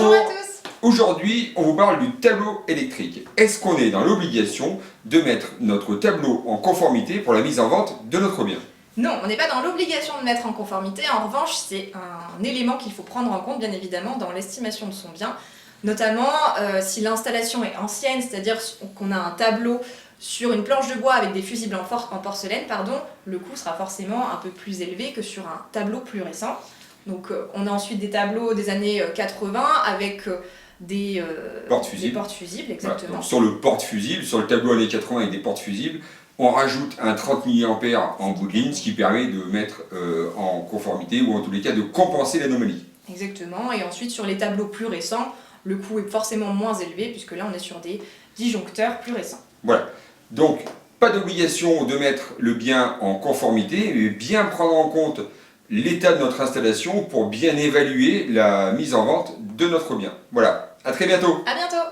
Bonjour à tous. Aujourd'hui, on vous parle du tableau électrique. Est-ce qu'on est dans l'obligation de mettre notre tableau en conformité pour la mise en vente de notre bien? Non, on n'est pas dans l'obligation de mettre en conformité. En revanche, c'est un élément qu'il faut prendre en compte, bien évidemment, dans l'estimation de son bien. Notamment si l'installation est ancienne, c'est-à-dire qu'on a un tableau sur une planche de bois avec des fusibles en porcelaine, le coût sera forcément un peu plus élevé que sur un tableau plus récent. Donc on a ensuite des tableaux des années 80 avec des portes-fusibles, exactement. Voilà. Donc, sur le porte-fusible, sur le tableau années 80 avec des porte-fusibles, on rajoute un 30 mA en bout de ligne, ce qui permet de mettre en conformité ou en tous les cas de compenser l'anomalie. Exactement, et ensuite sur les tableaux plus récents, le coût est forcément moins élevé puisque là on est sur des disjoncteurs plus récents. Voilà, donc pas d'obligation de mettre le bien en conformité, mais bien prendre en compte l'état de notre installation pour bien évaluer la mise en vente de notre bien. Voilà, à très bientôt. À bientôt.